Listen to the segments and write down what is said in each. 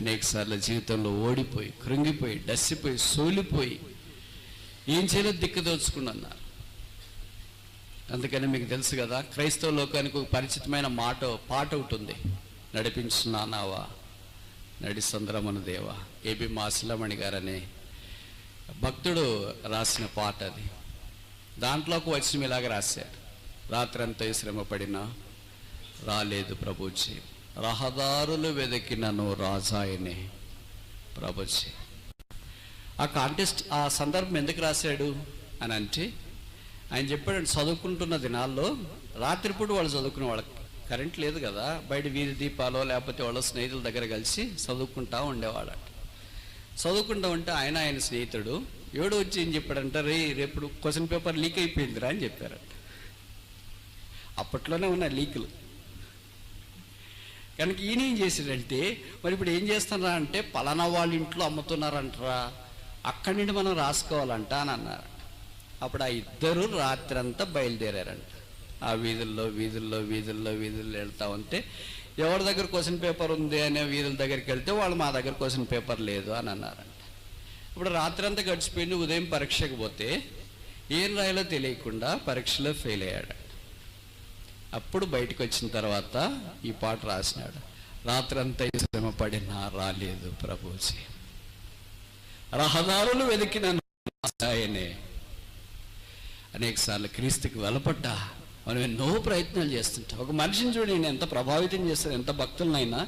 అనేకసార్లు జీవితంలో ఓడిపోయి, కృంగిపోయి, డస్సిపోయి, సోలిపోయి ఏం చేయలేదు దిక్కుదోచుకున్నారు. అందుకని మీకు తెలుసు కదా, క్రైస్తవ లోకానికి ఒక పరిచితమైన పాట ఒకటి ఉంది. నడిపించున్నావా నడిసంద్రమన దేవా, ఏబి మాసిలమణి గారనే భక్తుడు రాసిన పాట అది. దాంట్లో ఒక వచనం ఇలాగ రాశారు: రాత్రంతా శ్రమ పడినా రాలేదు ప్రభుజీ, రహదారులు వెతికినను రాజాయనే ప్రభుజీ. ఆ సందర్భం ఎందుకు రాశాడు అని అంటే, ఆయన చెప్పాడు, చదువుకుంటున్న దినాల్లో రాత్రిపూట వాళ్ళు చదువుకునే వాళ్ళకి కరెంట్ లేదు కదా, బయట వీధి దీపాలో లేకపోతే వాళ్ళ స్నేహితుల దగ్గర కలిసి చదువుకుంటా ఉండేవాడట. చదువుకుంటా ఉంటే ఆయన స్నేహితుడు ఎవడు వచ్చి ఏం చెప్పాడంట, రేపు క్వశ్చన్ పేపర్ లీక్ అయిపోయిందిరా అని చెప్పారట. అప్పట్లోనే ఉన్నాయి లీకులు. కనుక ఈయన ఏం చేశాడంటే, మరి ఇప్పుడు ఏం చేస్తున్నారా అంటే, పలానా వాళ్ళ ఇంట్లో అమ్ముతున్నారంటారా, అక్కడి నుండి మనం రాసుకోవాలంట అని అన్నారు. అప్పుడు ఆ ఇద్దరు రాత్రంతా బయలుదేరారంట. ఆ వీధుల్లో వెళ్తా ఉంటే, ఎవరి దగ్గర క్వశ్చన్ పేపర్ ఉంది అనే వీధుల దగ్గరికి వెళ్తే వాళ్ళు మా దగ్గర క్వశ్చన్ పేపర్ లేదు అని అన్నారంట. ఇప్పుడు రాత్రంతా గడిచిపోయింది. ఉదయం పరీక్షకు పోతే ఏం రాయాలో తెలియకుండా పరీక్షలో ఫెయిల్ అయ్యాడు. అప్పుడు బయటకు వచ్చిన తర్వాత ఈ పాట రాసినాడు: రాత్రంతా శ్రమ పడినా రాలేదు ప్రభుజీ, రహదారులు వెతికిన ఆయనే. అనేకసార్లు క్రీస్తుకి వెలపడ్డా మనం ఎన్నో ప్రయత్నాలు చేస్తుంటాం. ఒక మనిషిని చూడండి, నేను ఎంత ప్రభావితం చేస్తాను, ఎంత భక్తులనైనా.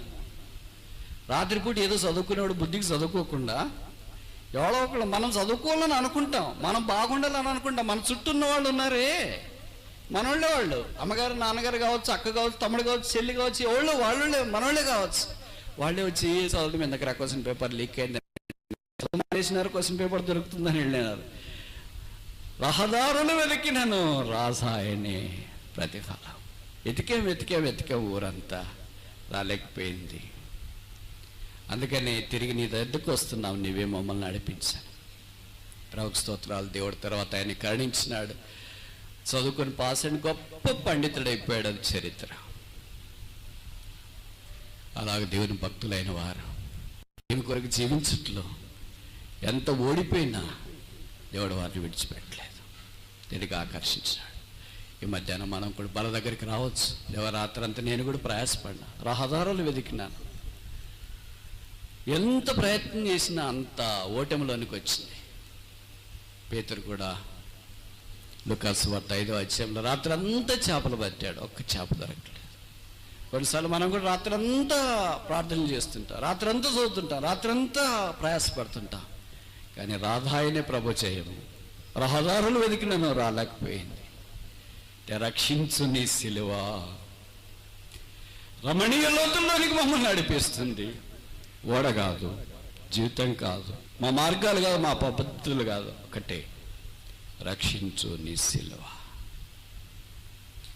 రాత్రిపూట ఏదో చదువుకునేవాడు బుద్ధికి చదువుకోకుండా ఎవడో ఒకళ్ళు మనం చదువుకోవాలని అనుకుంటాం, మనం బాగుండాలని అనుకుంటాం. మన చుట్టూ ఉన్న వాళ్ళు ఉన్నారే, వాళ్ళు అమ్మగారు, నాన్నగారు కావచ్చు, అక్క కావచ్చు, తమ్ముడు కావచ్చు, చెల్లి కావచ్చు, వాళ్ళే మనోళ్ళే కావచ్చు. వాళ్ళే వచ్చి చదవడం ఎందుకు రా, క్వశ్చన్ పేపర్ లీక్ అయింది మానేసినారు, క్వశ్చన్ పేపర్ దొరుకుతుందని వెళ్ళినారు. రహదారులు వెతికినను రాసాయనే ప్రతిఫలం. వెతికే ఊరంతా రాలేకపోయింది. అందుకని తిరిగి నీ దగ్గరకు వస్తున్నావు, నీవే మమ్మల్ని నడిపించాను. ప్రభువుకు స్తోత్రాలు. దేవుడి తర్వాత ఆయన కరుణించినాడు, చదువుకొని పాస్ అయిన గొప్ప పండితుడైపోయాడు. అది చరిత్ర. అలాగే దేవుని భక్తులైన వారు దేవుని కొరకు జీవించట్లో ఎంత ఓడిపోయినా దేవుడు వారిని విడిచిపెట్టలేదు, తిరిగి ఆకర్షించాడు. ఈ మధ్యాహ్నం మనం కూడా బల దగ్గరికి రావచ్చు. దేవరాత్రంతా నేను కూడా ప్రయాసపడినా, రహదారులు వెతికినాను. ఎంత ప్రయత్నం చేసినా అంత ఓటమిలోనికి వచ్చింది. పేతురు కూడా లూకాసు వార్త 5వ అధ్యాయంలో రాత్రంతా చేపలు పట్టాడు, ఒక్క చేప దొరకలేదు. కొన్నిసార్లు మనం కూడా రాత్రంతా ప్రార్థనలు చేస్తుంటాం, రాత్రంతా చదువుతుంటాం, రాత్రంతా ప్రయాసపడుతుంటాం. కానీ రాధాయనే ప్రభు చేయము. రహదారులు వెతికినను రాలేకపోయింది. రక్షించు నీ సిలువ రమణీయ లోతుల్లోనికి మమ్మల్ని నడిపిస్తుంది. ఓడ కాదు, జీవితం కాదు, మా మార్గాలు కాదు, మా పద్ధతులు కాదు, ఒకటే, రక్షించు నీ సిలువ.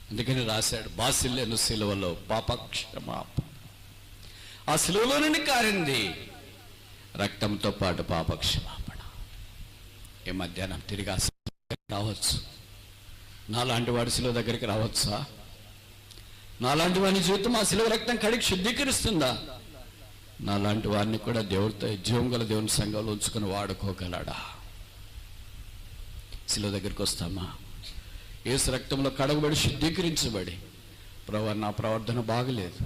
అందుకని రాశాడు, బాసిల్లెను సిలువలో పాపక్షమాపణ. ఆ సిలువలో నుండి కారింది రక్తంతో పాటు పాపక్షమాపణ. ఈ మధ్యాహ్నం తిరిగి ఆ రావచ్చు. నాలాంటి వాడి సిలువ దగ్గరికి రావచ్చా? నాలాంటి వాడిని జీవితం ఆ సిలువ రక్తం కడిగి శుద్ధీకరిస్తుందా? నాలాంటి వాడిని కూడా దేవుడితో జీవం గల దేవుని సంఘంలో ఉంచుకొని వాడుకోగలడా? సిలువ దగ్గరికి వస్తామా? యేసు రక్తంలో కడగబడి శుద్ధీకరించబడి, ప్రభువా నా ప్రవర్తన బాగలేదు,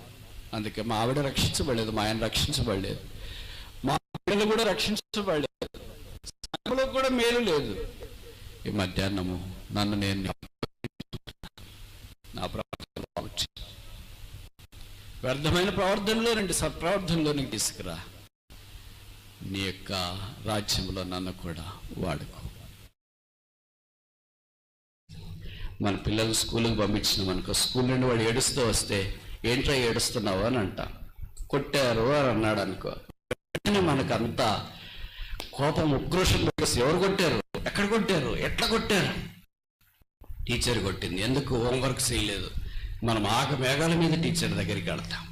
అందుకే మా ఆవిడ రక్షించబడలేదు, మా ఆయన రక్షించబడలేదు, మా పిల్లలు కూడా రక్షించబడలేదు, సంఘంలో కూడా మేలు లేదు. ఈ మధ్యాహ్నము నన్ను నేను నా ప్రవర్తన బాగుంచి వ్యర్థమైన ప్రవర్తనలో నుండి సత్ప్రవర్తనలోనికి తీసుకురా. నీ యొక్క రాజ్యంలో నన్ను కూడా వాడుకో. మన పిల్లలు స్కూల్కి పంపించిన మనకు స్కూల్ నుండి వాడు ఏడుస్తూ వస్తే, ఏంట్రా ఏడుస్తున్నావు అని అంట. కొట్టారు అని అన్నాడు అనుకో, మనకంతా కోపం, ఉక్రోషం. ఎవరు కొట్టారు, ఎక్కడ కొట్టారు, ఎట్లా కొట్టారు? టీచర్ కొట్టింది. ఎందుకు? హోంవర్క్ చేయలేదు. మనం మేఘాల మీద టీచర్ దగ్గరికి వెళ్తాం.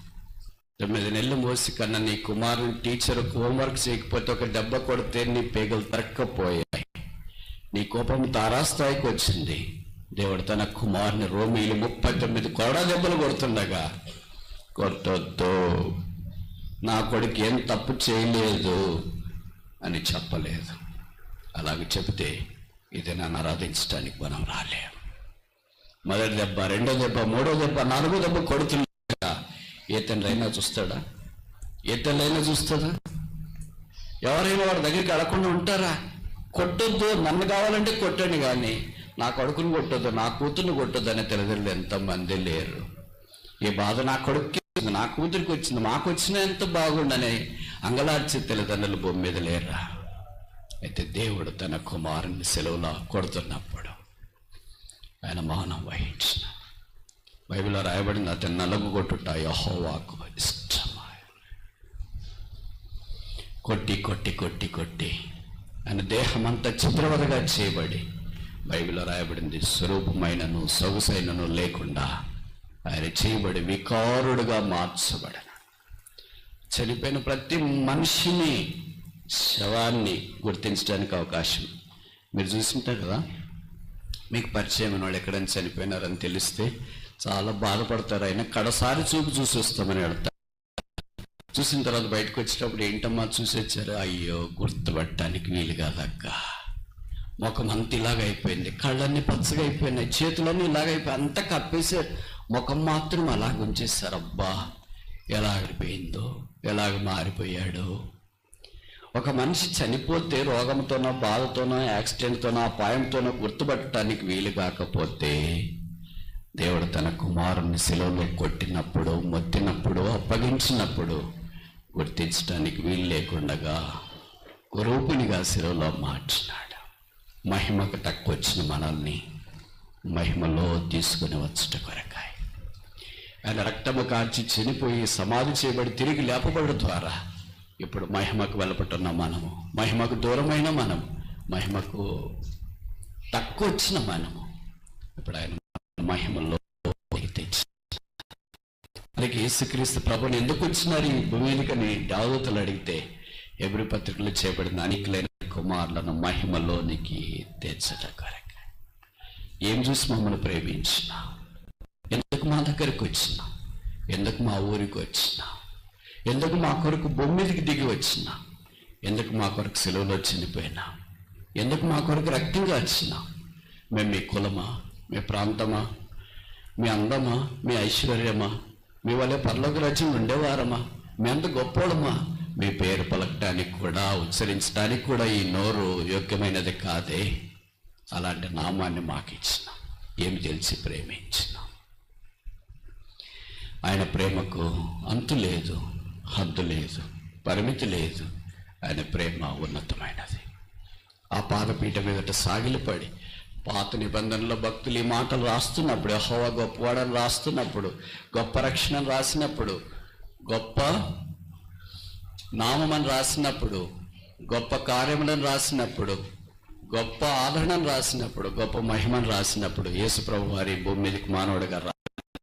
9 నెలలు మోసి కన్నా నీ కుమారుని టీచర్ హోంవర్క్ చేయకపోతే ఒక దెబ్బ కొడితే నీ పేగలు తరక్కపోయాయి. నీ కోపం తారాస్థాయికి వచ్చింది. దేవుడు తన కుమారుని రోమీలు 39 కొరడా దెబ్బలు కొడుతుండగా, కొట్టొద్దు, నా కొడుకు ఏం తప్పు చేయలేదు అని చెప్పలేదు. అలాగే చెబితే ఇది నన్ను ఆరాధించడానికి మనం రాలేము. మొదటి దెబ్బ, రెండో దెబ్బ, మూడో దెబ్బ, నాలుగో దెబ్బ కొడుతున్నా ఏ తండ్రి అయినా చూస్తాడా? ఏ తల్లి అయినా చూస్తుందా? ఎవరైనా వాడి దగ్గరికి అడగకుండా ఉంటారా? కొట్టొద్దు, నన్ను కావాలంటే కొట్టండి, కానీ నా కొడుకుని కొట్టొద్దు, నా కూతుర్ని కొట్టొద్దు అనే తల్లిదండ్రులు ఎంతమంది లేరు. ఈ బాధ నా కొడుక్కి, నా కూతురికి వచ్చింది, మాకు వచ్చినా ఎంత బాగుండని అంగలార్చే తల్లిదండ్రులు భూమి మీద లేరా? అయితే దేవుడు తన కుమారుని సెలవులో కొడుతున్నప్పుడు ఆయన మౌనం వహించిన. బైబిల్లో రాయబడింది, అతను నలుగుగొట్టుట యెహోవాకు ఇష్టమా. కొట్టి కొట్టి కొట్టి కొట్టి ఆయన దేహం అంతా చిత్రవదగా చేయబడి, బైబిల్లో రాయబడింది, స్వరూపమైనను సొగసైనను లేకుండా ఆయన చేయబడి వికారుడుగా మార్చబడిన. చనిపోయిన ప్రతి మనిషిని, శవాన్ని గుర్తించడానికి అవకాశం మీరు చూసుంటారు కదా. మీకు పరిచయం వాళ్ళు ఎక్కడైనా చనిపోయినారని తెలిస్తే చాలా బాధపడతారు. అయినా కడసారి చూసి వస్తామని వెళ్తారు. చూసిన తర్వాత బయటకు వచ్చేటప్పుడు ఏంటమ్మా చూసి వచ్చారు? అయ్యో, గుర్తుపట్టడానికి వీలు కాదక్క, ముఖం అంత ఇలాగ అయిపోయింది, కళ్ళన్నీ పచ్చగా అయిపోయినాయి, చేతులన్నీ ఇలాగైపోయి అంతా కప్పేశారు, ముఖం మాత్రం అలాగ ఉంచేస్తారు. అబ్బా, ఎలాగైపోయిందో, ఎలాగ మారిపోయాడు. ఒక మనిషి చనిపోతే రోగంతోనో, బాధతోనో, యాక్సిడెంట్తోనో, అపాయంతోనో గుర్తుపట్టడానికి వీలు కాకపోతే, దేవుడు తన కుమారుని శిలువలో కొట్టినప్పుడు, మొత్తినప్పుడు, అప్పగించినప్పుడు గుర్తించడానికి వీలు లేకుండా రూపినిగా శిలువలో మార్చినాడు. మహిమకు తక్కువ వచ్చిన మనల్ని మహిమలో తీసుకుని వచ్చుట కొరకాయ ఆయన రక్తము కార్చి చనిపోయి సమాధి చేయబడి తిరిగి లేపబడడం ద్వారా ఇప్పుడు మహిమకు వెలపట్టున్న మనము, మహిమకు దూరమైన మనము, మహిమకు తక్కువ వచ్చిన మనము ఇప్పుడు ఆయన మహిమలో తెచ్చి, అలాగే యేసుక్రీస్తు ప్రభుని ఎందుకు వచ్చినారు ఈ భూమి మీదకని దేవదూతలు అడిగితే, హెబ్రీ పత్రికలో చేయబడిన అనేకులైన కుమారులను మహిమలోనికి తెచ్చట కొరక. ఏం చూసి మమ్మల్ని ప్రేమించిన, ఎందుకు మా దగ్గరికి వచ్చిన, ఎందుకు మా ఊరికి వచ్చిన, ఎందుకు మా కొరకు భూమి మీదకి దిగి వచ్చిన, ఎందుకు మా కొరకు సెలవులో చనిపోయినా, ఎందుకు మా కొరకు రక్తంగా వచ్చిన. మేము మీ కులమా, మీ ప్రాంతమా, మీ అందమా, మీ ఐశ్వర్యమా, మీ వల్లే పరలోక రాజ్యం ఉండేవారమా, మీ అంత గొప్పోడమా, మీ పేరు పలకడానికి కూడా, ఉచ్చరించడానికి కూడా ఈ నోరు యోగ్యమైనది కాదే. అలాంటి నామాన్ని మాకు ఇచ్చిన, ఏమి తెలిసి ప్రేమించిన. ఆయన ప్రేమకు అంతు లేదు, హద్దు లేదు, పరిమితి లేదు. ఆయన ప్రేమ ఉన్నతమైనది. ఆ పాదపీఠ మీదట సాగిలపడి పాత నిబంధనలో భక్తులు ఈ మాటలు రాస్తున్నప్పుడు, యెహోవా గొప్పవాడని రాస్తున్నప్పుడు, గొప్ప రక్షణను రాసినప్పుడు, గొప్ప నామమని రాసినప్పుడు, గొప్ప కార్యములను రాసినప్పుడు, గొప్ప ఆదరణను రాసినప్పుడు, గొప్ప మహిమను రాసినప్పుడు, యేసు ప్రభు వారి భూమి మీదకి మానవుడిగా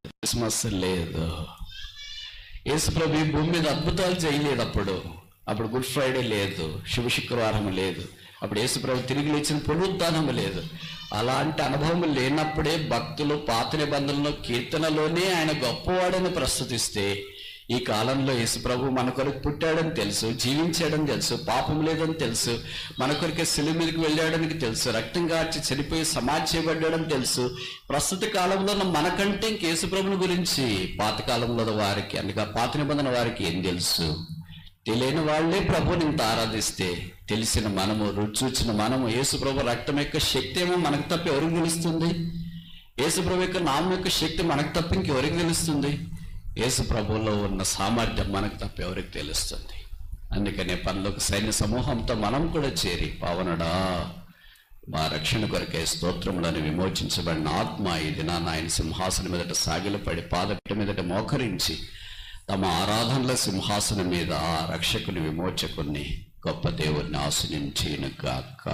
క్రిస్మస్ లేదు. యేసు ప్రభు ఈ భూమి మీద అద్భుతాలు చేయలేదు. అప్పుడు గుడ్ ఫ్రైడే లేదు, శుభ శుక్రవారం లేదు, అప్పుడు యేసు ప్రభు తిరిగి లేచిన పునరుద్ధానం లేదు. అలాంటి అనుభవం లేనప్పుడే భక్తులు పాత నిబంధనలో కీర్తనలోనే ఆయన గొప్పవాడని ప్రస్తుతిస్తే, ఈ కాలంలో యేసు ప్రభు మన కొరకు పుట్టాడని తెలుసు, జీవించాడని తెలుసు, పాపం లేదని తెలుసు, మన కొరకే శిలువ మీదకి వెళ్ళాడని తెలుసు, రక్తం కార్చి చనిపోయి సమాధి చేయబడ్డాడని తెలుసు. ప్రస్తుత కాలంలో మనకంటే ఇంక యేసు ప్రభుని గురించి పాత కాలంలో వారికి, అనగా పాత నిబంధన వారికి ఏం తెలుసు? తెలియని వాళ్లే ప్రభుని ఇంత ఆరాధిస్తే, తెలిసిన మనము, రుచి చూచిన మనము, యేసు ప్రభు రక్తం యొక్క శక్తి ఏమో మనకు తప్ప ఎవరికి తెలుస్తుంది? యేసు ప్రభు యొక్క నామం యొక్క శక్తి మనకు తప్ప ఇంకెవరికి తెలుస్తుంది? యేసు ప్రభువులో ఉన్న సామర్థ్యం మనకు తప్ప ఎవరికి తెలుస్తుంది? అందుకనే పరలోక సైన్య సమూహంతో మనం కూడా చేరి, పావనుడా మా రక్షణ కొరకే స్తోత్రములను విమోచించబడిన ఆత్మ ఈ దినాన ఆయన సింహాసనం మీదట సాగిలపడి పాదపీఠ మీదట మోకరించి తమ ఆరాధనల సింహాసనం మీద ఆ రక్షకుని, విమోచకుని, గొప్ప దేవుణ్ణి ఆశీర్వదించును గాక.